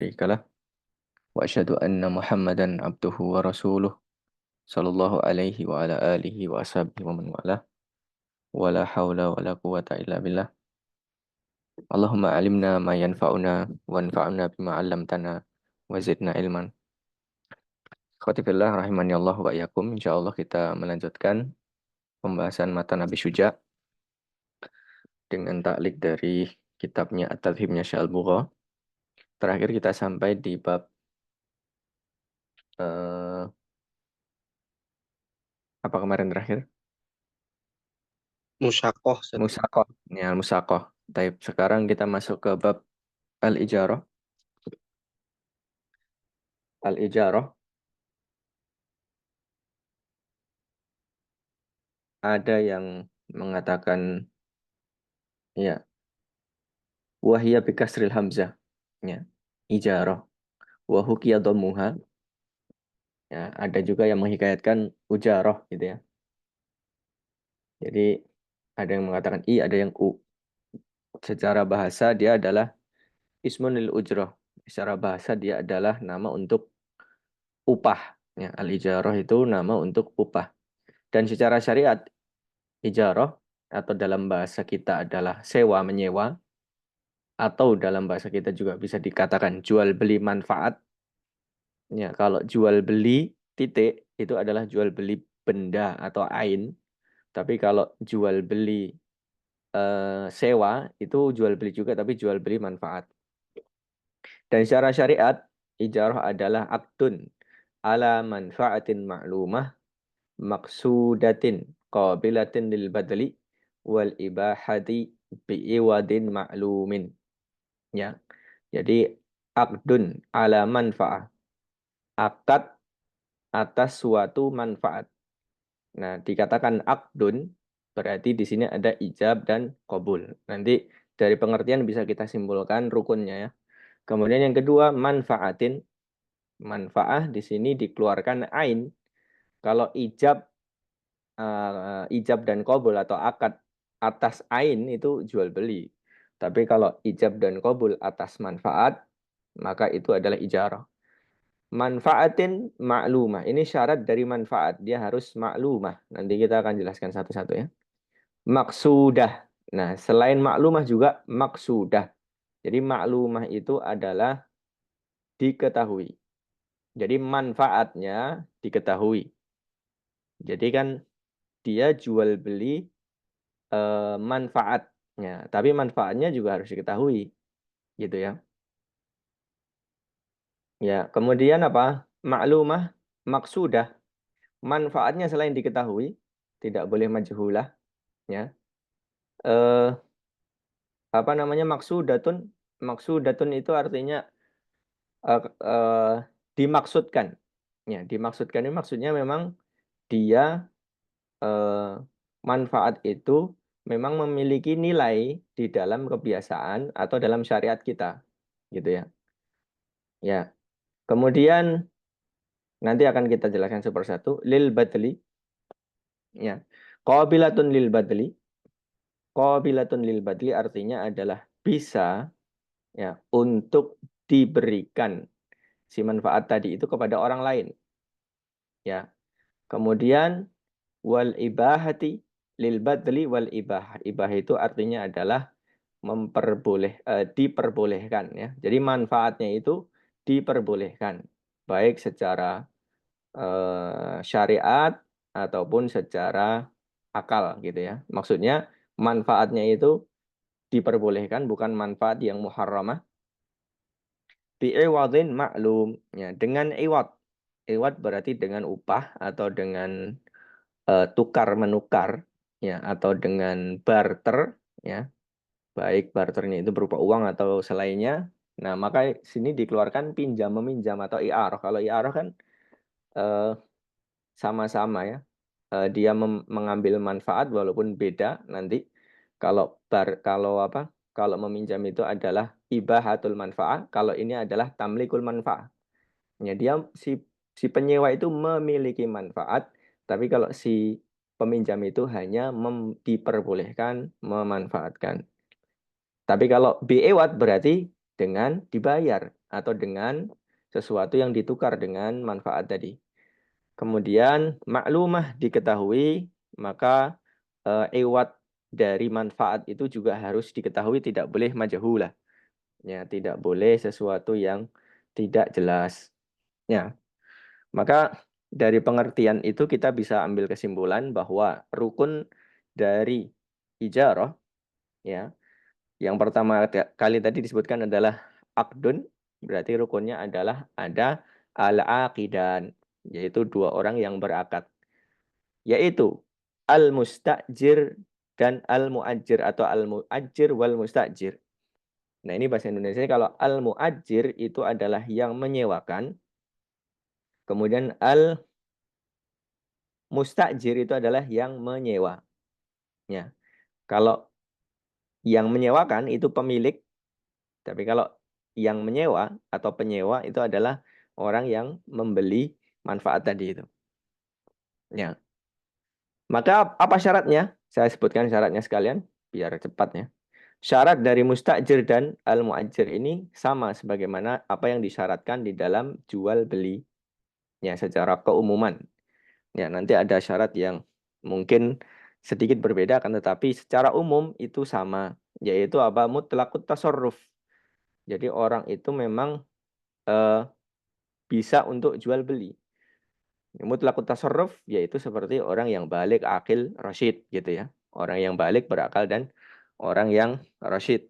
شريك له وأشهد أن محمدا عبده ورسوله صلى الله عليه وعلى آله وأصحابه ومن والاه ولا حول ولا قوة إلا بالله اللهم علمنا ما ينفعنا وانفعنا بما علمتنا وزدنا علما. Khotifillah rahimani Allah wa iyyakum. Insyaallah kita melanjutkan pembahasan matan Nabi Syuja dengan taklik dari kitabnya At-Tadhhibnya Syalbugha. Terakhir kita sampai di bab apa kemarin terakhir? Musyakoh. Musakoh. Ya, musakoh. Taib. Sekarang kita masuk ke bab al-ijarah. Al-ijarah ada yang mengatakan ya wahia bikasril hamzah. Ya, ijarah. Wa hukiya dhammuha. Ya, ada juga yang menghikayatkan ujarah gitu ya. Jadi ada yang mengatakan i, ada yang u. Secara bahasa dia adalah ismun lil ujrah. Secara bahasa dia adalah nama untuk upah. Ya, al-ijarah itu nama untuk upah. Dan secara syariat ijarah atau dalam bahasa kita adalah sewa menyewa atau dalam bahasa kita juga bisa dikatakan jual beli manfaat. Ya, kalau jual beli titik itu adalah jual beli benda atau ain. Tapi kalau jual beli sewa itu jual beli juga tapi jual beli manfaat. Dan secara syariat ijarah adalah aktun ala manfaatin ma'lumah maksudatin qabilatin lil badli wal ibahati bi'iwadin ma'lumin. Ya. Jadi akdun ala manfaah. Akad atas suatu manfaat. Nah, dikatakan akdun berarti di sini ada ijab dan qabul. Nanti dari pengertian bisa kita simpulkan rukunnya ya. Kemudian yang kedua manfaatin. Manfaah di sini dikeluarkan ain. Kalau ijab dan qabul atau akad atas ain itu jual beli. Tapi kalau ijab dan qabul atas manfaat maka itu adalah ijarah. Manfaatin maklumah. Ini syarat dari manfaat. Dia harus maklumah. Nanti kita akan jelaskan satu-satu ya. Maksudah. Nah, selain maklumah juga maksudah. Jadi maklumah itu adalah diketahui. Jadi manfaatnya diketahui. Jadi kan dia jual beli manfaatnya. Tapi manfaatnya juga harus diketahui. Gitu ya. Ya, kemudian apa? Maklumah, maksudah. Manfaatnya selain diketahui, tidak boleh majhulah. Ya. Eh, apa namanya maksudatun? Maksudatun itu artinya eh, dimaksudkan. Ya, dimaksudkan ini maksudnya memang dia eh, manfaat itu memang memiliki nilai di dalam kebiasaan atau dalam syariat kita. Gitu ya. Ya. Kemudian nanti akan kita jelaskan satu persatu. Lil badli. Ya. Qabilatun lil badli. Qabilatun lil badli artinya adalah bisa ya untuk diberikan si manfaat tadi itu kepada orang lain. Ya. Kemudian wal ibahati lil badli wal ibah. Ibah itu artinya adalah diperbolehkan ya. Jadi manfaatnya itu diperbolehkan baik secara syariat ataupun secara akal gitu ya. Maksudnya manfaatnya itu diperbolehkan bukan manfaat yang muharramah. Bi'iwadin maklum ya dengan iwad. Iwad berarti dengan upah atau dengan tukar menukar ya atau dengan barter ya. Baik barternya itu berupa uang atau selainnya. Nah, maka sini dikeluarkan pinjam meminjam atau i'arah. Kalau i'arah kan eh, sama-sama ya. Dia mengambil manfaat walaupun beda nanti. Kalau apa? Kalau meminjam itu adalah ibahatul manfaat, kalau ini adalah tamlikul manfaat. Ya, dia si penyewa itu memiliki manfaat, tapi kalau si peminjam itu hanya diperbolehkan memanfaatkan. Tapi kalau bi'ewat berarti dengan dibayar atau dengan sesuatu yang ditukar dengan manfaat tadi. Kemudian maklumah diketahui, maka iwat dari manfaat itu juga harus diketahui, tidak boleh majhulah. Ya, tidak boleh sesuatu yang tidak jelas. Ya, maka dari pengertian itu kita bisa ambil kesimpulan bahwa rukun dari ijarah, ya, yang pertama kali tadi disebutkan adalah akdun, berarti rukunnya adalah ada al-aqidan, yaitu dua orang yang berakad, yaitu al-mustajir dan al-muajir atau al-muajir wal mustajir. Nah, ini bahasa Indonesia kalau al-muajir itu adalah yang menyewakan, kemudian al-mustajir itu adalah yang menyewa. Ya. Kalau yang menyewakan itu pemilik, tapi kalau yang menyewa atau penyewa itu adalah orang yang membeli manfaat tadi itu. Ya. Maka apa syaratnya? Saya sebutkan syaratnya sekalian biar cepatnya. Syarat dari mustajir dan al-muajir ini sama sebagaimana apa yang disyaratkan di dalam jual beli, ya, secara keumuman. Ya, nanti ada syarat yang mungkin sedikit berbeda, kan, tetapi secara umum itu sama, yaitu apa? Mutlaqut tasarruf. Jadi orang itu memang eh, bisa untuk jual beli. Mutlaqut tasarruf yaitu seperti orang yang balik, akil, rasyid gitu ya. Orang yang balik, berakal, dan orang yang rasyid,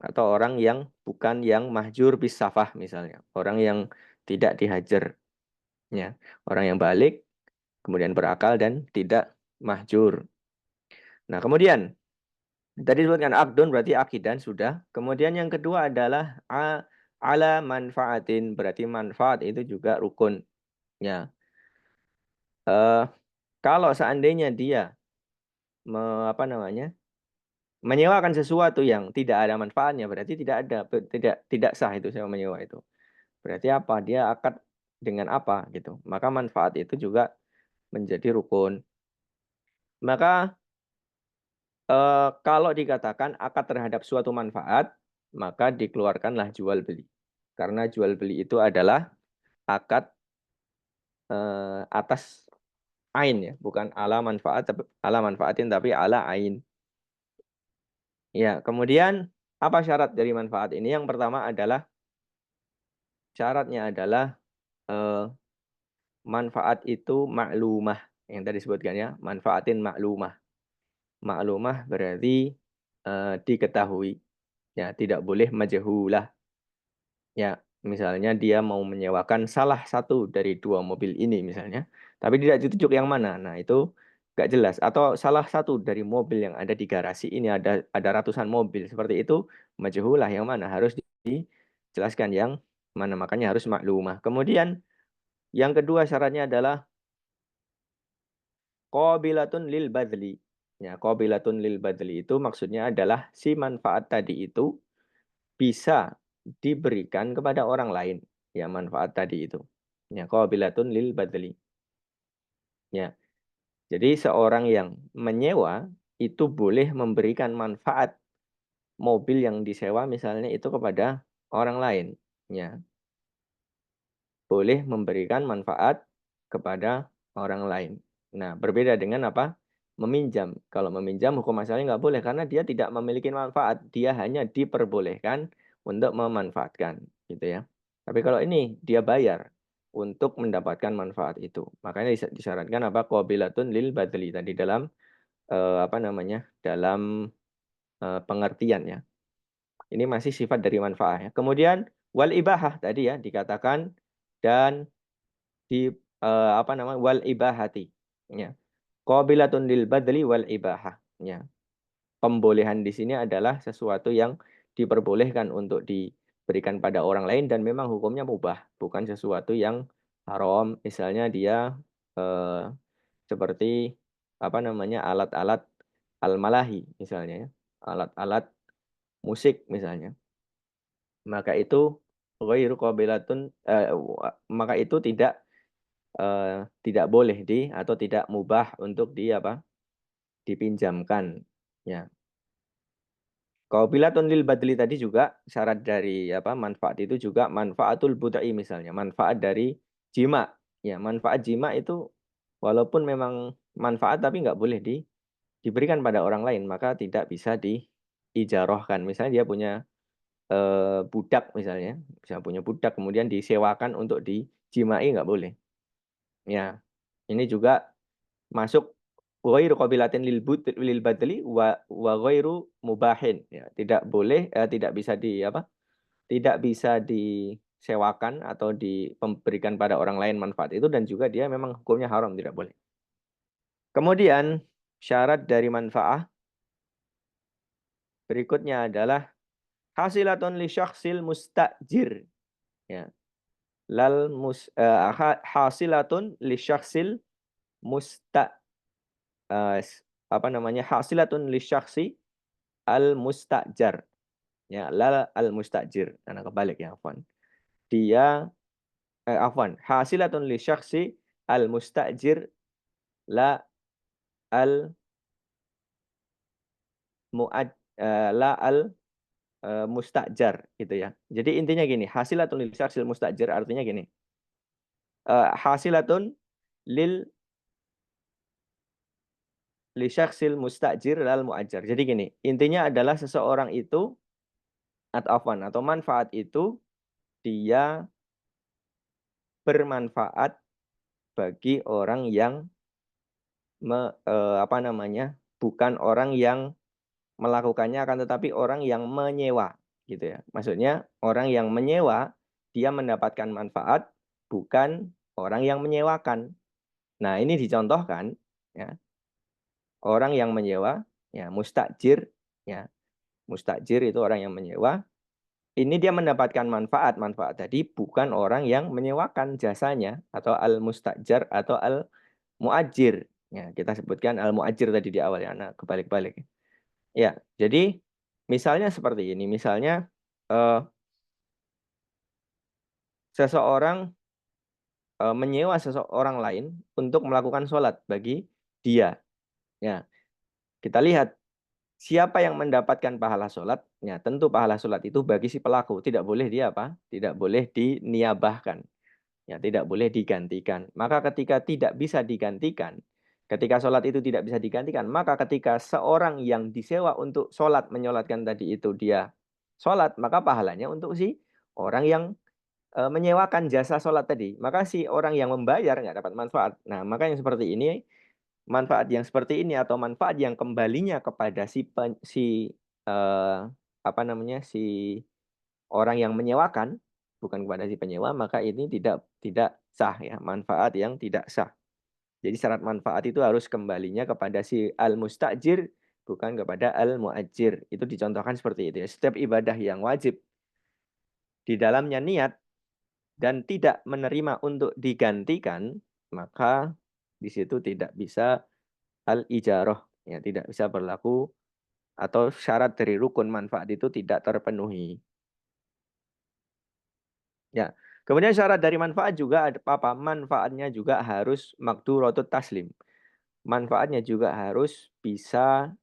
atau orang yang bukan yang mahjur bisafah misalnya. Orang yang tidak dihajar, ya. Orang yang balik, kemudian berakal dan tidak mahjur. Nah, kemudian tadi disebutkan akdun berarti akidan sudah. Kemudian yang kedua adalah ala manfaatin, berarti manfaat itu juga rukun. Ya. Eh, kalau seandainya dia apa namanya? Menyewakan sesuatu yang tidak ada manfaatnya, berarti tidak sah itu sewa menyewa itu. Berarti apa? Dia akad dengan apa gitu. Maka manfaat itu juga menjadi rukun. Maka kalau dikatakan akad terhadap suatu manfaat, maka dikeluarkanlah jual beli. Karena jual beli itu adalah akad atas ain, ya, bukan ala manfaat, tapi ala manfaatin, tapi ala ain. Ya, kemudian apa syarat dari manfaat ini? Yang pertama adalah syaratnya adalah eh, manfaat itu maklumah. Yang tadi disebutkan, ya, manfaatin maklumah. Maklumah berarti diketahui. Ya, tidak boleh majhulah. Ya, misalnya dia mau menyewakan salah satu dari dua mobil ini misalnya, tapi tidak ditunjuk yang mana. Nah, itu nggak jelas. Atau salah satu dari mobil yang ada di garasi ini ada ratusan mobil. Seperti itu, majhulah yang mana harus dijelaskan yang mana. Makanya harus maklumah. Kemudian yang kedua syaratnya adalah qabilatun lil badli. Ya, qabilatun lil badli itu maksudnya adalah si manfaat tadi itu bisa diberikan kepada orang lain. Ya, manfaat tadi itu. Ya, qabilatun lil badli. Ya. Jadi seorang yang menyewa itu boleh memberikan manfaat mobil yang disewa misalnya itu kepada orang lain. Ya, boleh memberikan manfaat kepada orang lain. Nah, berbeda dengan apa? Meminjam. Kalau meminjam hukum asalnya nggak boleh karena dia tidak memiliki manfaat. Dia hanya diperbolehkan untuk memanfaatkan, gitu ya. Tapi kalau ini dia bayar untuk mendapatkan manfaat itu. Makanya disyaratkan apa? Qabilatun lil badli tadi dalam apa namanya? Dalam pengertian, ya. Ini masih sifat dari manfaat, ya. Kemudian wal ibahah tadi, ya, dikatakan dan di apa namanya, wal ibahati, ya, qabilatun lil badli wal ibahah, ya. Pembolehan di sini adalah sesuatu yang diperbolehkan untuk diberikan pada orang lain dan memang hukumnya mubah, bukan sesuatu yang haram. Misalnya dia eh, seperti apa namanya, alat-alat al-malahi misalnya, ya, alat-alat musik misalnya, maka itu ghairu qabilatun, maka itu tidak boleh atau tidak mubah untuk di apa, dipinjamkan, ya. Qabilatun lil badli tadi juga syarat dari apa manfaat itu juga manfaatul budai misalnya, manfaat dari jima. Ya, manfaat jima itu walaupun memang manfaat tapi nggak boleh diberikan pada orang lain, maka tidak bisa diijarohkan. Misalnya dia punya budak misalnya, bisa punya budak kemudian disewakan untuk dijimai nggak boleh. Ya, ini juga masuk ghairu qabilatin lil badli wa ghairu mubahin. Ya, tidak boleh tidak bisa di apa? Tidak bisa disewakan atau diberikan pada orang lain manfaat itu dan juga dia memang hukumnya haram tidak boleh. Kemudian syarat dari manfaat berikutnya adalah hasilatun li syakhsil mustajir. Ya. Hasilatun li syakhsil musta eh, apa namanya? Hasilatun li syakhsi al mustajar. Ya, lal al mustajir. Karena kebalik ya, afwan. Dia afwan, hasilatun li syakhsi al mustajir la al muad la al mustajar gitu ya. Jadi intinya gini, hasilatun lil syarsil mustajar artinya gini. Hasilatun lil li syarsil mustajir lal muajar. Jadi gini, intinya adalah seseorang itu atau manfaat itu dia bermanfaat bagi orang yang apa namanya? Bukan orang yang melakukannya akan tetapi orang yang menyewa gitu ya. Maksudnya orang yang menyewa dia mendapatkan manfaat bukan orang yang menyewakan. Nah, ini dicontohkan ya. Orang yang menyewa ya mustajir ya. Mustajir itu orang yang menyewa. Ini dia mendapatkan manfaat. Manfaat tadi bukan orang yang menyewakan jasanya atau al mustajar atau al muajir. Ya, kita sebutkan al muajir tadi di awal ya. Nah, kebalik-balik. Ya, jadi misalnya seperti ini. Misalnya eh, seseorang menyewa seseorang lain untuk melakukan sholat bagi dia. Ya, kita lihat siapa yang mendapatkan pahala sholat. Ya, tentu pahala sholat itu bagi si pelaku. Tidak boleh dia apa? Tidak boleh diniabahkan. Ya, tidak boleh digantikan. Maka ketika tidak bisa digantikan, ketika sholat itu tidak bisa digantikan, maka ketika seorang yang disewa untuk sholat, menyolatkan tadi itu dia sholat, maka pahalanya untuk si orang yang menyewakan jasa sholat tadi. Maka si orang yang membayar nggak dapat manfaat. Nah, maka yang seperti ini, manfaat yang seperti ini atau manfaat yang kembalinya kepada si apa namanya si orang yang menyewakan bukan kepada si penyewa maka ini tidak sah ya manfaat yang tidak sah. Jadi syarat manfaat itu harus kembalinya kepada si al-mustajir bukan kepada al-muajir. Itu dicontohkan seperti itu ya. Setiap ibadah yang wajib di dalamnya niat dan tidak menerima untuk digantikan maka di situ tidak bisa al-ijarah ya tidak bisa berlaku atau syarat dari rukun manfaat itu tidak terpenuhi. Ya. Kemudian syarat dari manfaat juga ada apa? Manfaatnya juga harus makduratut taslim. Manfaatnya juga harus bisa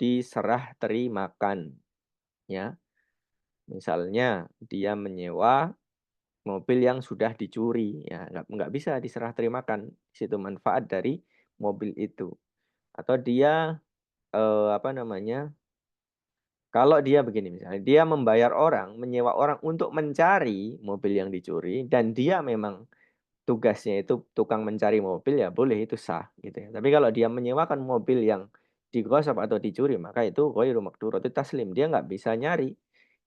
diserah terimakan. Ya. Misalnya dia menyewa mobil yang sudah dicuri, ya nggak bisa diserah terimakan. Situ manfaat dari mobil itu. Atau dia apa namanya? Kalau dia begini misalnya, dia membayar orang, menyewa orang untuk mencari mobil yang dicuri dan dia memang tugasnya itu tukang mencari mobil ya boleh itu sah gitu ya. Tapi kalau dia menyewakan mobil yang digosok atau dicuri maka itu ghairu maqdurati taslim. Dia nggak bisa nyari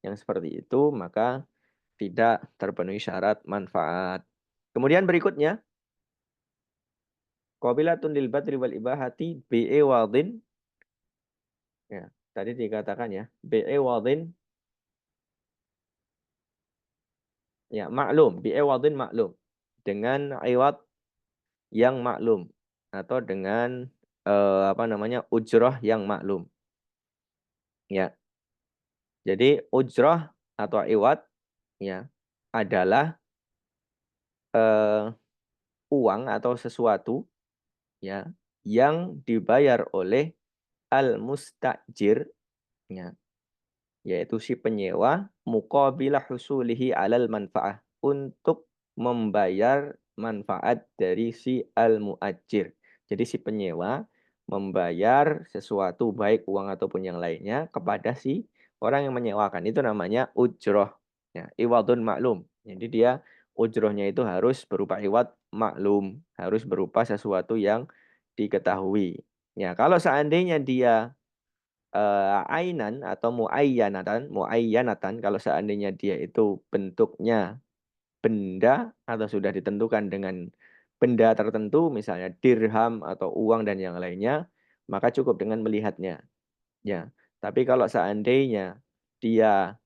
yang seperti itu maka tidak terpenuhi syarat manfaat. Kemudian berikutnya qabilatun lil badri wal ibahati bi'i wadin ya. Tadi dikatakan ya bi'i wadin ya maklum bi'i wadin maklum dengan iwad yang maklum atau dengan apa namanya ujroh yang maklum. Ya, jadi ujroh atau iwad ya adalah eh, uang atau sesuatu ya yang dibayar oleh al mustajir ya yaitu si penyewa muqabila husulihi alal manfaah, untuk membayar manfaat dari si al-muajir. Jadi si penyewa membayar sesuatu baik uang ataupun yang lainnya kepada si orang yang menyewakan. Itu namanya ujroh. Ya, iwadun maklum. Jadi dia ujrohnya itu harus berupa iwad maklum, harus berupa sesuatu yang diketahui. Ya, kalau seandainya dia ainan atau muayyanatan, kalau seandainya dia itu bentuknya benda atau sudah ditentukan dengan benda tertentu, misalnya dirham atau uang dan yang lainnya, maka cukup dengan melihatnya. Ya, tapi kalau seandainya dia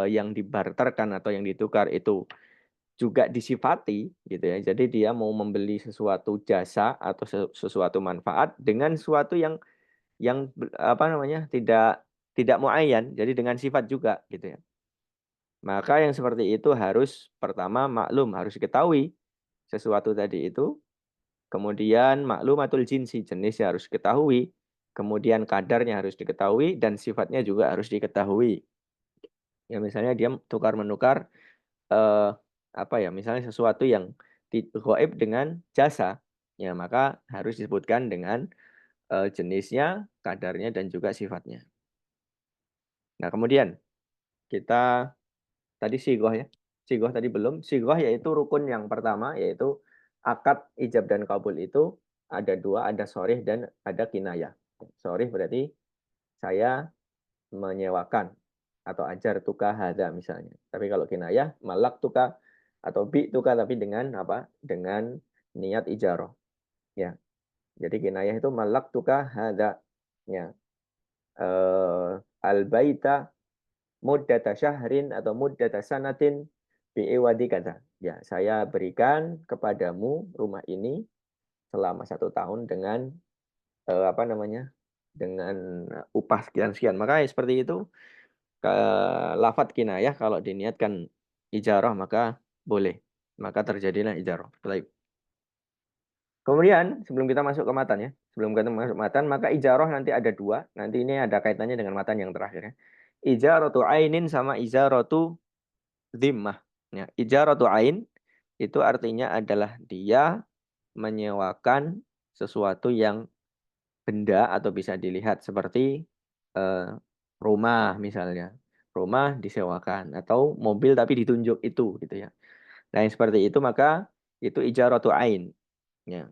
yang dibarterkan atau yang ditukar itu juga disifati, gitu ya. Jadi dia mau membeli sesuatu jasa atau sesuatu manfaat dengan sesuatu yang apa namanya tidak tidak muayyan, jadi dengan sifat juga, gitu ya. Maka yang seperti itu harus pertama maklum, harus diketahui sesuatu tadi itu, kemudian maklumatul jinsi, jenisnya harus diketahui, kemudian kadarnya harus diketahui, dan sifatnya juga harus diketahui. Ya misalnya dia tukar menukar eh, apa ya, misalnya sesuatu yang gaib dengan jasa, ya maka harus disebutkan dengan jenisnya, kadarnya, dan juga sifatnya. Nah kemudian kita tadi sigoh ya. Sigoh tadi belum. Sigoh yaitu rukun yang pertama, yaitu akad ijab dan kabul itu ada dua, ada sorih dan ada kinayah. Sorih berarti saya menyewakan atau ajar tuka hada misalnya. Tapi kalau kinayah malak tuka atau bi tuka, tapi dengan apa? Dengan niat ijaroh. Ya. Jadi kinayah itu malak tuka hada. Ya. Al baita muddata syahrin atau muddata sanatin bi'iwadi kata. Ya, saya berikan kepadamu rumah ini selama 1 tahun dengan apa namanya? Dengan upah sekian-sekian. Maka seperti itu ke lafat kinayah kalau diniatkan ijarah maka boleh. Maka terjadilah ijarah. Baik. Kemudian sebelum kita masuk ke matan ya, sebelum kita masuk matan, maka ijarah nanti ada dua. Nanti ini ada kaitannya dengan matan yang terakhir ya. Ijaratu ainin sama ijaratu zimmah. Ya, ijaratu ain itu artinya adalah dia menyewakan sesuatu yang benda atau bisa dilihat seperti eh, rumah misalnya. Rumah disewakan atau mobil tapi ditunjuk itu gitu ya. Nah, yang seperti itu maka itu ijaratu ain. Ya.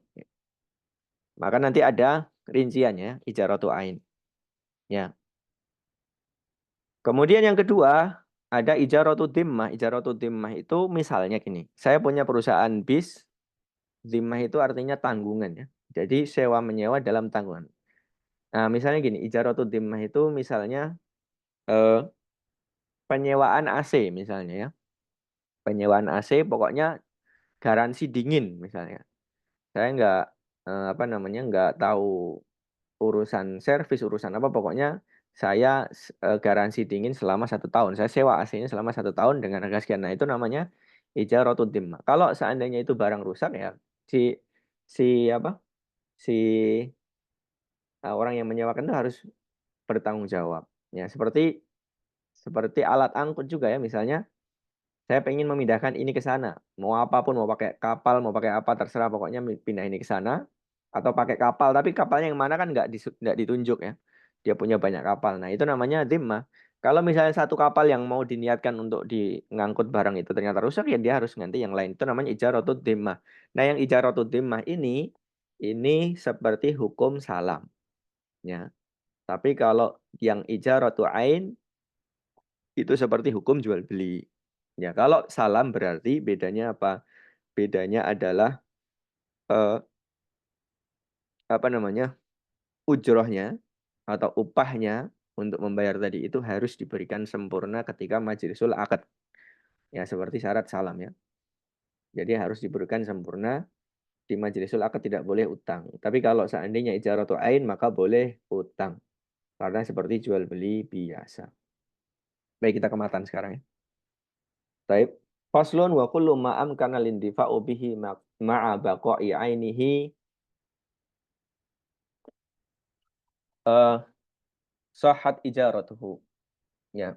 Maka nanti ada rinciannya ijaratu ain. Ya. Kemudian yang kedua ada ijaratu dimmah. Ijaratu dimmah itu misalnya gini. Saya punya perusahaan bis. Zimmah itu artinya tanggungan ya. Jadi sewa menyewa dalam tanggungan. Nah, misalnya gini, ijaratu zimmah itu misalnya eh, penyewaan AC misalnya ya. Penyewaan AC pokoknya garansi dingin misalnya. Saya nggak apa namanya nggak tahu urusan servis urusan apa, pokoknya saya garansi dingin selama 1 tahun. Saya sewa AC-nya selama 1 tahun dengan harga sekian. Nah itu namanya ijaratu zimmah. Kalau seandainya itu barang rusak ya si si apa si orang yang menyewakan itu harus bertanggung jawab. Ya, seperti seperti alat angkut juga ya, misalnya saya pengen memindahkan ini ke sana, mau apapun, mau pakai kapal, mau pakai apa, terserah, pokoknya pindah ini ke sana, atau pakai kapal, tapi kapalnya yang mana kan nggak ditunjuk ya, dia punya banyak kapal. Nah itu namanya dhimmah. Kalau misalnya satu kapal yang mau diniatkan untuk ngangkut barang itu ternyata rusak, ya dia harus ganti yang lain. Itu namanya ijaratud dhimmah. Nah yang ijaratud dhimmah ini seperti hukum salam. Ya. Tapi kalau yang ijaratu ain itu seperti hukum jual beli. Ya, kalau salam berarti bedanya apa? Bedanya adalah eh, apa namanya? Ujrohnya atau upahnya untuk membayar tadi itu harus diberikan sempurna ketika majlisul akad. Ya, seperti syarat salam ya. Jadi harus diberikan sempurna, di majlisul akad tidak boleh utang. Tapi kalau seandainya ijaratu ain maka boleh utang. Karena seperti jual beli biasa. Baik, kita ke matan sekarang ya. Taib. Faslun wa kullu ma amkana lindifa'u bihi ma'a baqa'i ainihi sahhat ijaratuhu. Ya,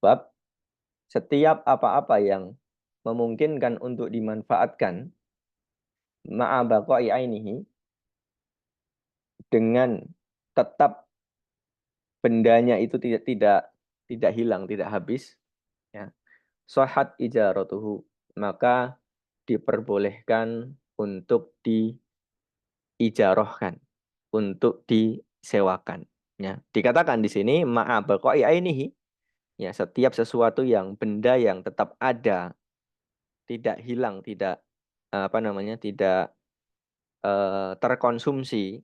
bab setiap apa-apa yang memungkinkan untuk dimanfaatkan ma'a baqa'i ainihi, dengan tetap bendanya itu tidak hilang, tidak habis, ya. Shahat ijaratuhu, maka diperbolehkan untuk diijarahkan, untuk disewakan. Ya, dikatakan di sini ma'a baqa'i ainihi, ya, setiap sesuatu yang benda yang tetap ada, tidak hilang, tidak apa namanya, tidak terkonsumsi,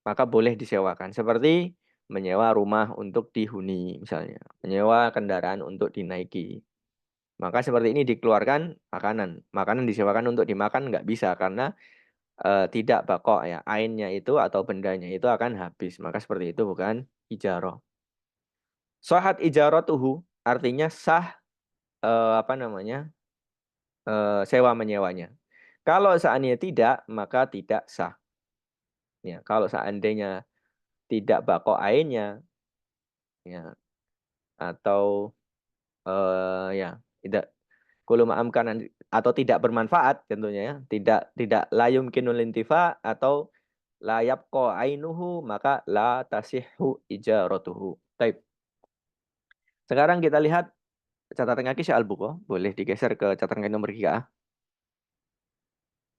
maka boleh disewakan. Seperti menyewa rumah untuk dihuni misalnya, menyewa kendaraan untuk dinaiki. Maka seperti ini dikeluarkan makanan. Makanan disewakan untuk dimakan nggak bisa karena tidak bakok ya. Ainnya itu atau bendanya itu akan habis. Maka seperti itu bukan ijarah. Sahat ijaratuhu artinya sah apa namanya? Sewa menyewanya. Kalau seandainya tidak, maka tidak sah. Ya, kalau seandainya tidak bakok ainnya, ya, atau ya tidak kulum amkanan atau tidak bermanfaat tentunya ya, tidak la yumkinul intifa atau la yabqa ainuhu, maka la tasihhu ijaratuhu. Baik. Sekarang kita lihat catatan kaki Syekh Al-Bukhari, boleh digeser ke catatan kaki nomor 3.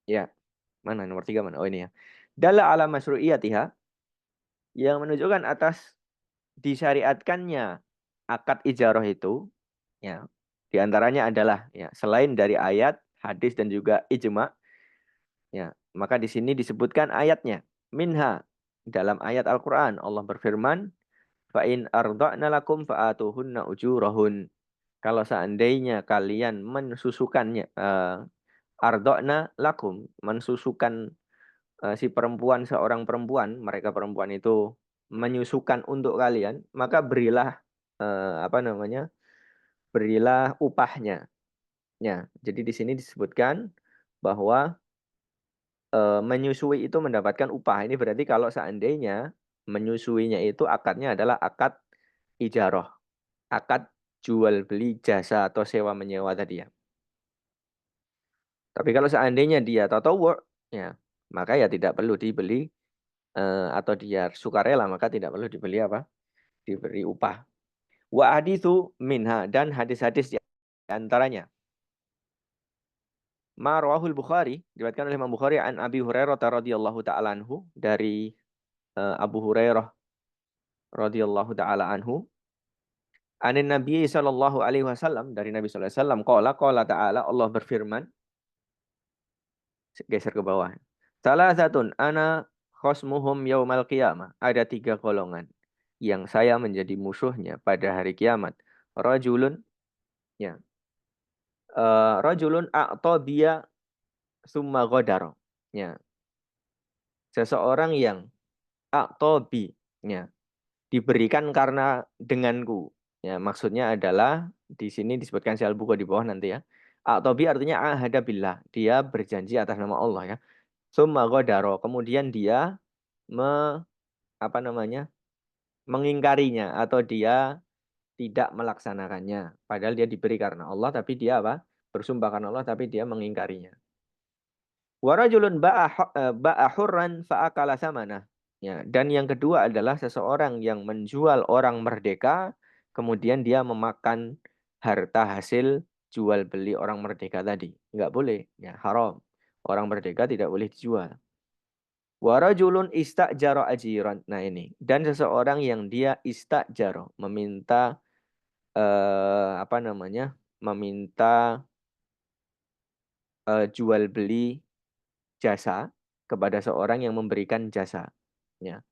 Ya, mana nomor 3 mana? Oh ini ya. Dalla ala masyru'iyatiha, yang menunjukkan atas disyariatkannya akad ijarah itu, ya, di antaranya adalah ya selain dari ayat, hadis dan juga ijma, ya, maka di sini disebutkan ayatnya. Minha, dalam ayat Al-Qur'an Allah berfirman, fa in arda'na lakum fa'atuhunna ujurahun. Kalau seandainya kalian mensusukannya, arda'na lakum, mensusukan si perempuan, seorang perempuan, mereka perempuan itu menyusukan untuk kalian, maka berilah apa namanya? Berilah upahnya. Ya, jadi di sini disebutkan bahwa menyusui itu mendapatkan upah. Ini berarti kalau seandainya menyusuinya itu akadnya adalah akad ijarah, akad jual beli jasa atau sewa menyewa tadi ya. Tapi kalau seandainya dia tatawwu, ya, maka ya tidak perlu dibeli atau dia sukarela, maka tidak perlu dibeli apa? Diberi upah. Wa haditsu minha, dan hadis-hadis di antaranya. Ma rawahul Bukhari, diriwayatkan oleh Imam Bukhari an Abi Hurairah radhiyallahu taala anhu, dari Abu Hurairah radhiyallahu taala anhu, anin Nabi sallallahu alaihi wasallam, dari Nabi sallallahu alaihi wasallam, qala ta'ala, Allah berfirman, geser ke bawah. Salah satun ana khosmuhum yaumal qiyamah. Ada 3 golongan yang saya menjadi musuhnya pada hari kiamat. Rajulun, ya. Rajulun a'tadiya summa ghadara. Ya, seseorang yang a'tabi, ya, diberikan karena denganku. Ya, maksudnya adalah di sini disebutkan Syekh Al-Bukhari di bawah nanti ya. A'tabi artinya ahada billah, dia berjanji atas nama Allah ya. Summa ghadara, kemudian dia me, apa namanya? Mengingkarinya atau dia tidak melaksanakannya. Padahal dia diberi karena Allah tapi dia apa? Bersumpah karena Allah tapi dia mengingkarinya. Warajulun ba'a hurran fa'akala samanah. Ya, dan yang kedua adalah seseorang yang menjual orang merdeka, kemudian dia memakan harta hasil jual beli orang merdeka tadi. Enggak boleh, ya, haram. Orang merdeka tidak boleh dijual. Warajulun istajaro ajiran. Nah ini. Dan seseorang yang dia istajaro, meminta apa namanya? Meminta jual beli jasa kepada seorang yang memberikan jasa. Ya.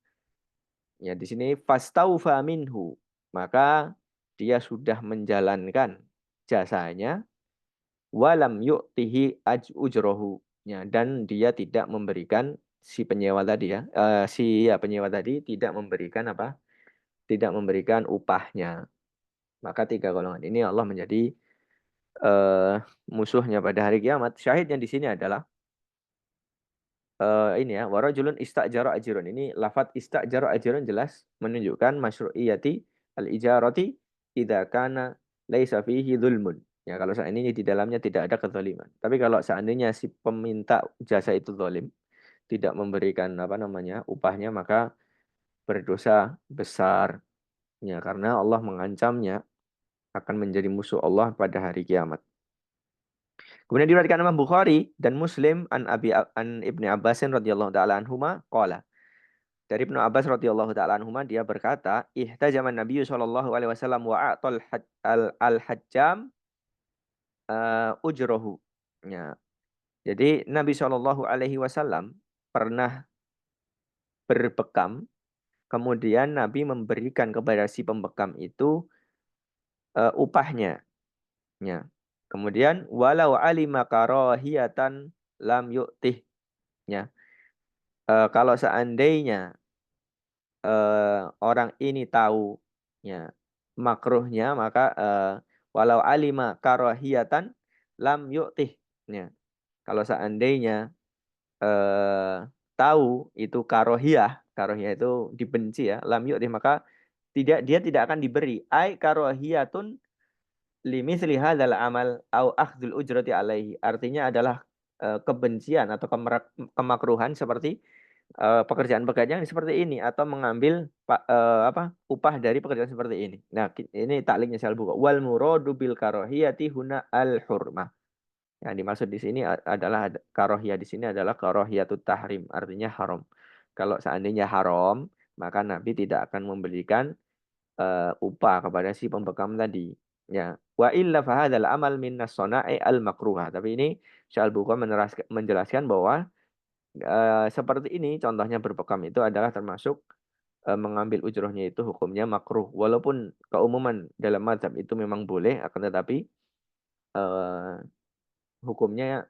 Ya, di sini fastaufa minhu, maka dia sudah menjalankan jasanya, walam yu'tihi ujrohu, ya, dan dia tidak memberikan si penyewa tadi ya, si ya, penyewa tadi tidak memberikan apa? Tidak memberikan upahnya. Maka 3 golongan ini Allah menjadi musuhnya pada hari kiamat. Syahidnya di sini adalah ini ya, warajulun istajaro ajirun. Ini lafadz istajaro ajirun jelas menunjukkan masyru'iyati al-ijarati idza kana laisa fihi dzulmun. Ya, kalau seandainya di dalamnya tidak ada kezaliman. Tapi kalau seandainya si peminta jasa itu zalim, tidak memberikan apa namanya upahnya, maka berdosa besar. Ya, karena Allah mengancamnya akan menjadi musuh Allah pada hari kiamat. Kemudian diriwayatkan Imam Bukhari dan Muslim an Ibni Abbasin radhiyallahu taala anhuma qala. Dari Ibnu Abbas radhiyallahu taala anhuma dia berkata, "Ihtajaman Nabi sallallahu alaihi wasallam wa a'tal al-hajjam ujrohu." Ya. Jadi Nabi Shallallahu alaihi wasallam pernah berbekam, kemudian Nabi memberikan kepada si pembekam itu upahnya. Ya. Kemudian walau alima karahiyatan lam yu'tih. Ya. Kalau seandainya orang ini tahu ya makruhnya, maka walau alima karahiyatan lam yu'tih. Ya. Kalau seandainya eh, tahu itu karohiyah itu dibenci ya, lam yu'tih, maka dia tidak akan diberi. Ai karohiyatun limitsli hadzal amal au akhdul ujrati alaihi. Artinya adalah kebencian atau kemakruhan seperti pekerjaan-pekerjaan seperti ini atau mengambil upah dari pekerjaan seperti ini. Nah, ini takliknya Syal Bukhari. Wal muradu bil karohiyati huna al hurmah. Yang dimaksud di sini adalah karohiyah di sini adalah karohiyatut tahrim, artinya haram. Kalau seandainya haram, maka Nabi tidak akan memberikan upah kepada si pembekam tadi. Ya, wa illa fahadal amal minnas sona'i al makruha. Tapi ini Syal Bukhari menjelaskan bahwa seperti ini contohnya berbekam itu adalah termasuk mengambil ujrohnya itu hukumnya makruh. Walaupun keumuman dalam mazhab itu memang boleh, akan tetapi eh, hukumnya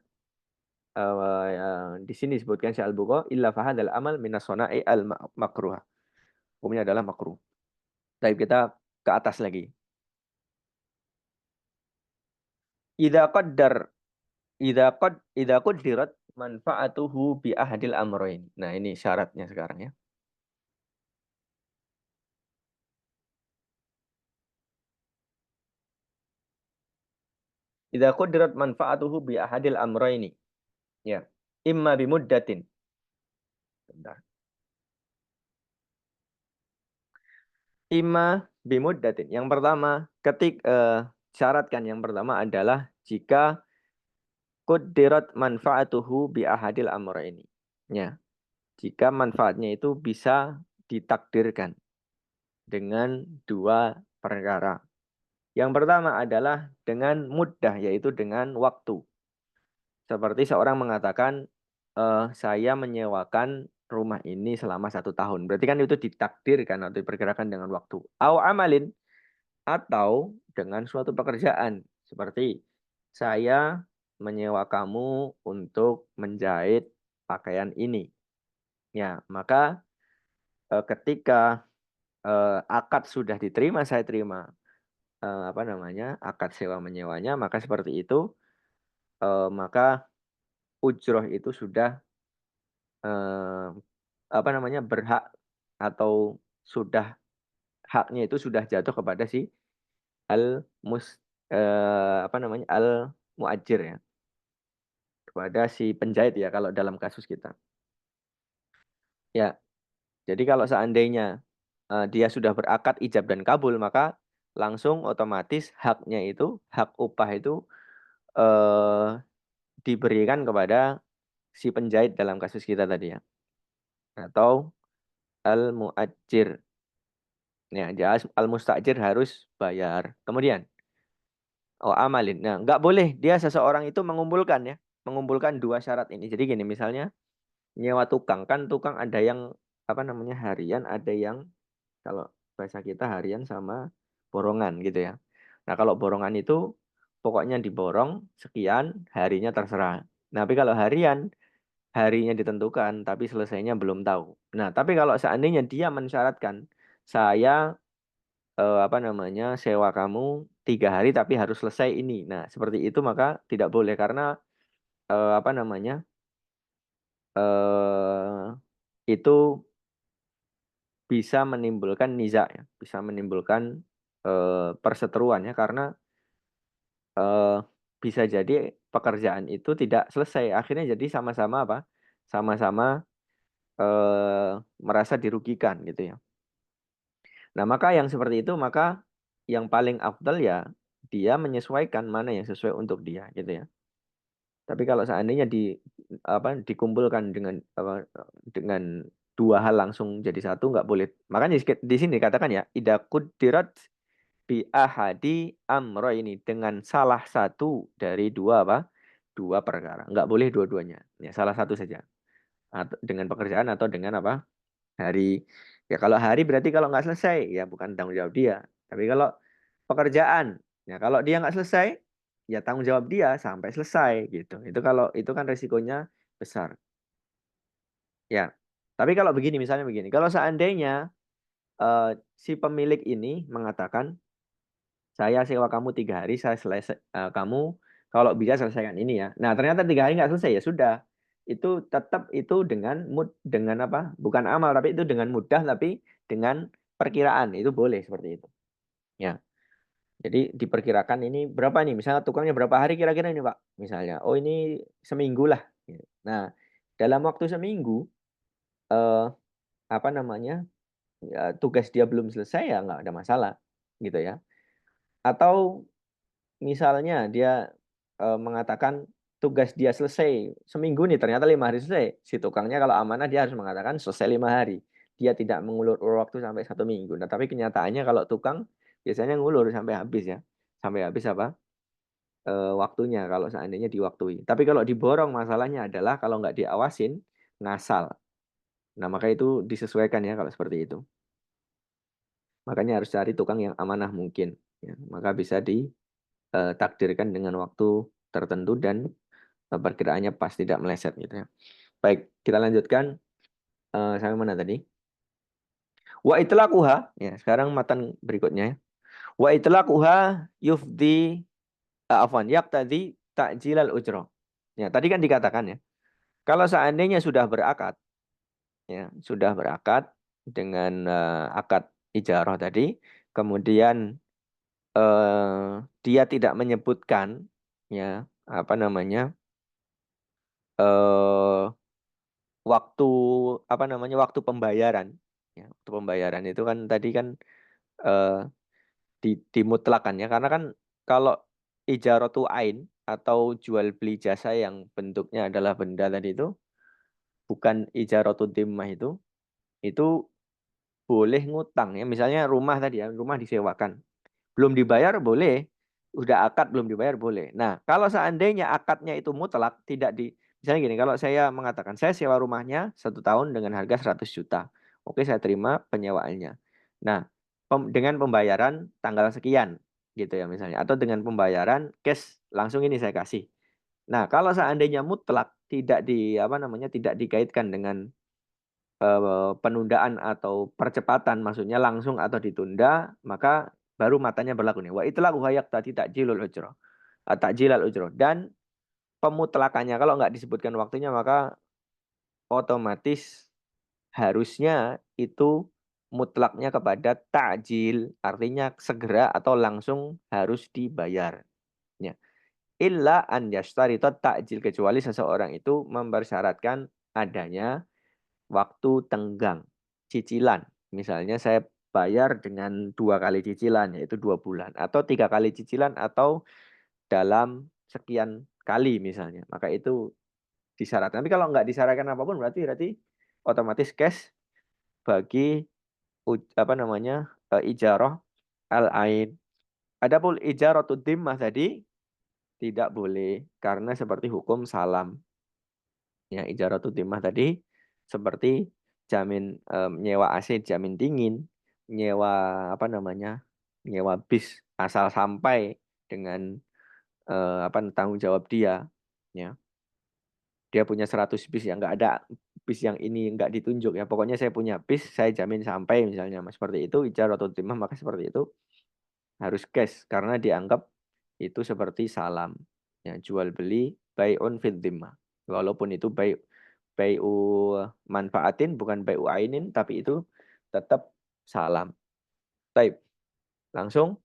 di sini disebutkan Syekh Al-Bukhari illa fahadal amal minas sona'i al makruh. Hukumnya adalah makruh. Tapi kita ke atas lagi. Idza qaddar idza qaddirat manfaatuhu bi ahadil amrayn. Nah, ini syaratnya sekarang ya. Idza qaddirat manfaatuhu bi ahadil amrayni. Ya. Imma bi muddatin. Bentar. Imma bi muddatin. Yang pertama, syaratkan yang pertama adalah jika qaddirat manfaatuhu bi ahadil amrayni. Ya. Jika manfaatnya itu bisa ditakdirkan dengan dua perkara. Yang pertama adalah dengan mudah, yaitu dengan waktu. Seperti seorang mengatakan, saya menyewakan rumah ini selama 1 tahun. Berarti kan itu ditakdirkan atau diperkirakan dengan waktu. Au amalin, atau dengan suatu pekerjaan. Seperti saya menyewa kamu untuk menjahit pakaian ini. Ya, maka ketika akad sudah diterima, saya terima apa namanya akad sewa menyewanya, maka seperti itu maka ujroh itu sudah eh, apa namanya berhak atau sudah haknya itu sudah jatuh kepada si al mus apa namanya al muajir ya, kepada si penjahit ya kalau dalam kasus kita. Ya, jadi kalau seandainya dia sudah berakad ijab dan kabul, maka langsung otomatis haknya itu, hak upah itu eh, diberikan kepada si penjahit dalam kasus kita tadi ya. Atau al-mu'ajir. Ya, jelas al-mustajir harus bayar. Kemudian, oh amalin. Nah, nggak boleh dia seseorang itu mengumpulkan ya. Mengumpulkan dua syarat ini. Jadi gini, misalnya nyewa tukang. Kan tukang ada yang apa namanya harian, ada yang kalau bahasa kita harian sama borongan gitu ya. Nah, kalau borongan itu pokoknya diborong sekian, harinya terserah. Nah, tapi kalau harian, harinya ditentukan, tapi selesainya belum tahu. Nah, tapi kalau seandainya dia mensyaratkan, saya apa namanya sewa kamu 3 hari tapi harus selesai ini. Nah, seperti itu maka tidak boleh karena apa namanya itu bisa menimbulkan niza ya, bisa menimbulkan perseteruan ya, karena eh, bisa jadi pekerjaan itu tidak selesai. Akhirnya jadi sama-sama apa? Sama-sama merasa dirugikan gitu ya. Nah, maka yang seperti itu maka yang paling afdal ya dia menyesuaikan mana yang sesuai untuk dia gitu ya. Tapi kalau seandainya dikumpulkan dengan apa, dengan dua hal langsung jadi satu nggak boleh. Makanya di sini dikatakan ya, idza quddirat bi ahadi amro ini dengan salah satu dari dua apa? Dua perkara. Nggak boleh dua-duanya. Ya, salah satu saja. Atau dengan pekerjaan atau dengan apa? Hari. Ya kalau hari berarti kalau nggak selesai ya bukan tanggung jawab dia. Tapi kalau pekerjaan, ya kalau dia nggak selesai ya tanggung jawab dia sampai selesai gitu. Itu kalau itu kan resikonya besar. Ya. Tapi kalau begini misalnya begini, kalau seandainya si pemilik ini mengatakan saya sewa kamu 3 hari, saya selesai kamu kalau bisa selesaikan ini ya. Nah ternyata 3 hari nggak selesai ya sudah. Itu tetap itu dengan apa? Bukan amal tapi itu dengan mudah tapi dengan perkiraan itu boleh seperti itu. Ya. Jadi diperkirakan ini berapa nih? Misalnya tukangnya berapa hari kira-kira ini Pak? Misalnya, oh ini seminggu lah. Nah dalam waktu seminggu eh, apa namanya tugas dia belum selesai ya nggak ada masalah gitu ya. Atau misalnya dia mengatakan tugas dia selesai seminggu nih, ternyata 5 hari selesai. Si tukangnya kalau amanah dia harus mengatakan selesai 5 hari. Dia tidak mengulur-ulur waktu sampai 1 minggu. Nah, tapi kenyataannya kalau tukang biasanya ngulur sampai habis ya. Sampai habis apa? Waktunya kalau seandainya diwaktui. Tapi kalau diborong masalahnya adalah kalau nggak diawasin, ngasal. Nah, maka itu disesuaikan ya kalau seperti itu. Makanya harus cari tukang yang amanah mungkin. Ya, maka bisa ditakdirkan dengan waktu tertentu dan perkiraannya pas tidak meleset gitu ya. Baik, kita lanjutkan sampai mana tadi? Wa itlaquha ya, sekarang matan berikutnya ya. Wa itlaquha yufdi afwan yaqtadi ta'jilal ujrah. Ya, tadi kan dikatakan ya, kalau seandainya sudah berakad ya, sudah berakad dengan akad ijarah tadi, kemudian dia tidak menyebutkan ya apa namanya eh waktu apa namanya waktu pembayaran ya waktu pembayaran itu kan tadi kan eh, dimutlakan ya karena kan kalau ijaratu ain atau jual beli jasa yang bentuknya adalah benda tadi itu bukan ijaratu dhimmah itu boleh ngutang ya misalnya rumah tadi ya rumah disewakan belum dibayar boleh, udah akad belum dibayar boleh. Nah, kalau seandainya akadnya itu mutlak, tidak misalnya gini, kalau saya mengatakan saya sewa rumahnya 1 tahun dengan harga 100 juta. Oke, saya terima penyewaannya. Nah, dengan pembayaran tanggal sekian, gitu ya misalnya. Atau dengan pembayaran cash, langsung ini saya kasih. Nah, kalau seandainya mutlak, tidak apa namanya, tidak dikaitkan dengan penundaan atau percepatan maksudnya langsung atau ditunda maka baru matanya berlaku nih wa itlaqu hayak tadi takjilul ujrah takjilal ujrah dan pemutlakannya kalau nggak disebutkan waktunya maka otomatis harusnya itu mutlaknya kepada takjil artinya segera atau langsung harus dibayar ya illa an yashtarita takjil kecuali seseorang itu mempersyaratkan adanya waktu tenggang, cicilan. Misalnya saya bayar dengan 2 kali cicilan, yaitu 2 bulan. Atau 3 kali cicilan, atau dalam sekian kali misalnya. Maka itu disyaratkan. Tapi kalau nggak disyaratkan apapun, berarti otomatis cash bagi apa namanya ijarah al-ain. Adapun ijaratu dhimmah tadi tidak boleh karena seperti hukum salam. Ya, ijaratu timah tadi seperti jamin nyewa AC jamin dingin, nyewa apa namanya? Nyewa bis asal sampai dengan apa tanggung jawab dia ya. Dia punya 100 bis yang nggak ada bis yang ini nggak ditunjuk ya. Pokoknya saya punya bis, saya jamin sampai misalnya seperti itu ijaratu timah maka seperti itu harus cash karena dianggap itu seperti salam. Ya, jual beli bai'un fid dhimmah. Walaupun itu bai'u manfaatin bukan bai'u ainin tapi itu tetap salam. Baik, langsung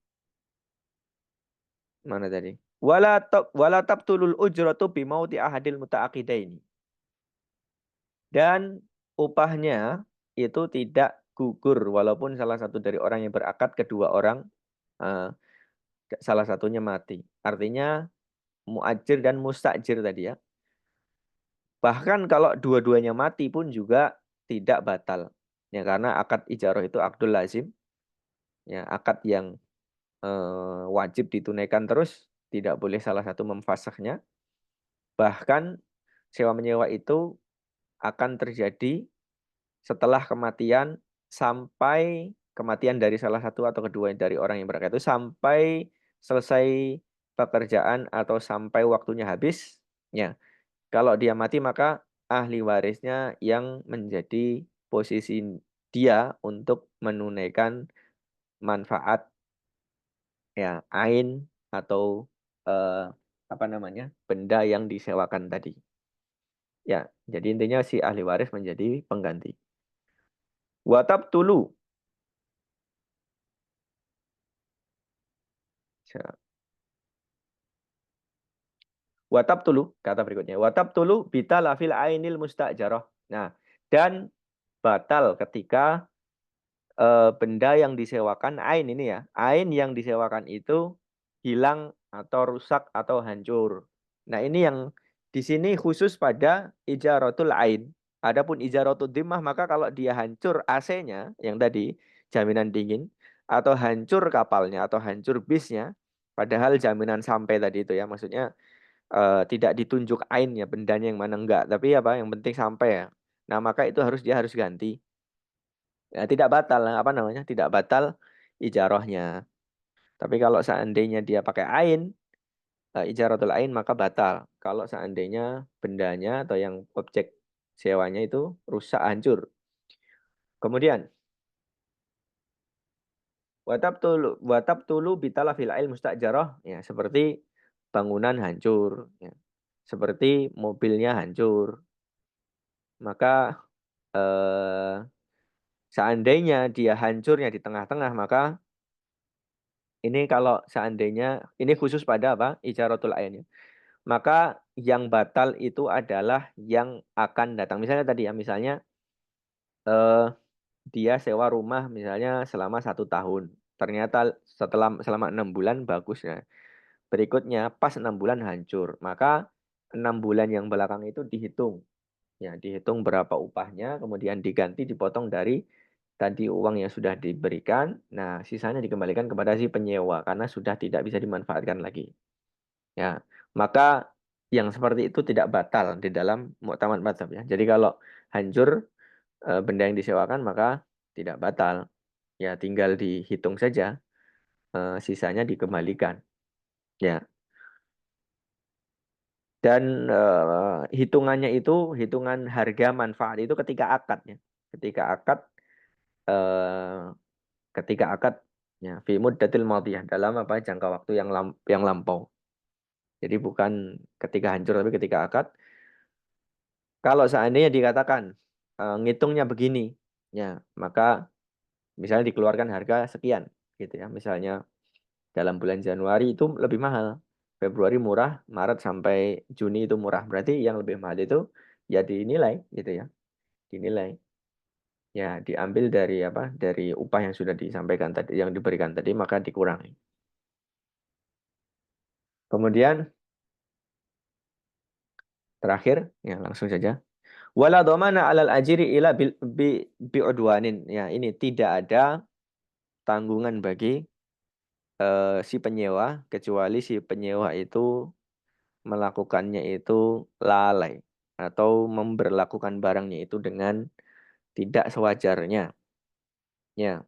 mana tadi? Wala tabtulul ujratu bimauti ahadil muta'aqidaini. Dan upahnya itu tidak gugur walaupun salah satu dari orang yang berakad kedua orang eh, salah satunya mati. Artinya muajir dan mustajir tadi ya. Bahkan kalau dua-duanya mati pun juga tidak batal. Ya karena akad ijarah itu akdul lazim, ya akad yang wajib ditunaikan terus, tidak boleh salah satu memfasahnya. Bahkan sewa menyewa itu akan terjadi setelah kematian sampai kematian dari salah satu atau kedua dari orang yang berakad itu sampai selesai pekerjaan atau sampai waktunya habis. Ya, kalau dia mati maka ahli warisnya yang menjadi posisi dia untuk menunaikan manfaat ya ain atau eh, apa namanya benda yang disewakan tadi. Ya, jadi intinya si ahli waris menjadi pengganti. Watab tulu. Watab tulu, kata berikutnya. Watab tulu bita lafil ainil mustajarah. Nah, dan batal ketika benda yang disewakan, ain ini ya, ain yang disewakan itu hilang atau rusak atau hancur. Nah, ini yang di sini khusus pada ijaratul ain. Adapun ijaratul dhimmah, maka kalau dia hancur AC-nya, yang tadi, jaminan dingin, atau hancur kapalnya, atau hancur bisnya, padahal jaminan sampai tadi itu ya, maksudnya tidak ditunjuk ainnya, bendanya yang mana enggak, tapi apa, yang penting sampai ya. Nah, maka itu dia harus ganti. Ya, tidak batal, apa namanya? Tidak batal ijarahnya. Tapi kalau seandainya dia pakai ain, ijaratul ain maka batal. Kalau seandainya bendanya atau yang objek sewanya itu rusak hancur. Kemudian watab tulu bitala fil ail mustajarah ya seperti bangunan hancur ya. Seperti mobilnya hancur. Maka eh, seandainya dia hancurnya di tengah-tengah maka ini kalau seandainya ini khusus pada apa? Ijaratul ain ya. Maka yang batal itu adalah yang akan datang. Misalnya tadi ya, misalnya eh, dia sewa rumah misalnya selama 1 tahun. Ternyata selama 6 bulan bagus ya. Berikutnya pas 6 bulan hancur. Maka 6 bulan yang belakang itu dihitung. Ya, dihitung berapa upahnya, kemudian diganti, dipotong dari tadi uang yang sudah diberikan. Nah, sisanya dikembalikan kepada si penyewa karena sudah tidak bisa dimanfaatkan lagi. Ya, maka yang seperti itu tidak batal di dalam muktamad mazhab ya. Jadi kalau hancur benda yang disewakan maka tidak batal. Ya, tinggal dihitung saja, sisanya dikembalikan. Ya, dan hitungannya itu hitungan harga manfaat itu ketika akad ya. Ketika akad eh, ketika akad ya fi muddatil madiyah dalam apa jangka waktu yang lampau. Jadi bukan ketika hancur tapi ketika akad. Kalau seandainya dikatakan ngitungnya begini, ya maka misalnya dikeluarkan harga sekian, gitu ya. Misalnya dalam bulan Januari itu lebih mahal, Februari murah, Maret sampai Juni itu murah. Berarti yang lebih mahal itu ya dinilai, gitu ya, dinilai. Ya diambil dari apa? Dari upah yang sudah disampaikan tadi, yang diberikan tadi, maka dikurangi. Kemudian terakhir, ya langsung saja. Wala dhamana alal ajiri ila bi'udwanin. Ya, ini tidak ada tanggungan bagi si penyewa kecuali si penyewa itu melakukannya itu lalai atau memberlakukan barangnya itu dengan tidak sewajarnya. Ya,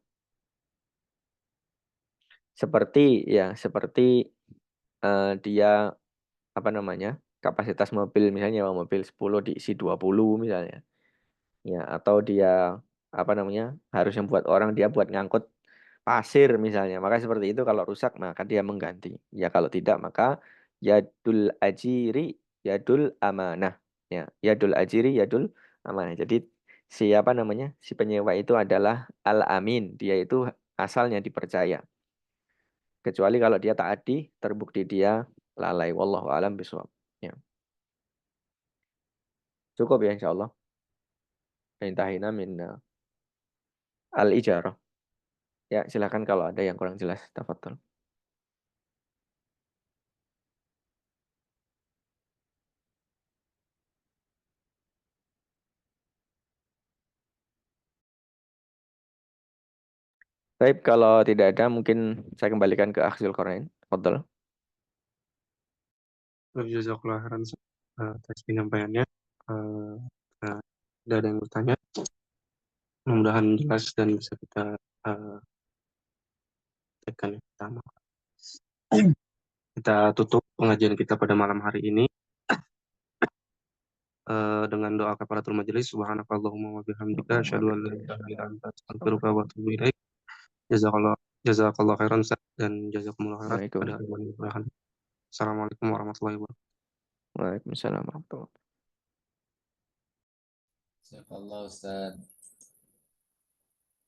seperti seperti dia apa namanya? Kapasitas mobil misalnya nyewa mobil 10 diisi 20 misalnya. Ya, atau dia apa namanya? Harus yang buat orang dia buat ngangkut pasir misalnya. Maka seperti itu kalau rusak maka dia mengganti. Ya kalau tidak maka yadul ajiri yadul amanah. Ya, yadul ajiri yadul amanah. Jadi siapa namanya? Si penyewa itu adalah al-amin. Dia itu asalnya dipercaya. Kecuali kalau dia taati, terbukti dia lalai. Wallahu alam bishawab. Ya. Cukup ya insya Allah. Intahina min al-ijarah. Ya, silakan kalau ada yang kurang jelas. Tafadhol. Baik, kalau tidak ada mungkin saya kembalikan ke Akhzul Qarnain. Tafadhol. Jazakallah khairan atas penyampaiannya. Eh, nah, tidak ada yang bertanya. Mudah-mudahan jelas dan bisa kita tekan yang pertama. Kita tutup pengajian kita pada malam hari ini dengan doa kafaratul majelis. Subhanakallahumma wa bihamdika asyhadu an la ilaha illa anta astaghfiruka wa atubu ilaik. Jazakallah jazakallah khairan Ustaz, dan jazakumullah khairan pada Waalaikumsalam. hari ini. Assalamualaikum warahmatullahi wabarakatuh. Waalaikumsalam warahmatullahi wabarakatuh. Jazakallah Ustaz.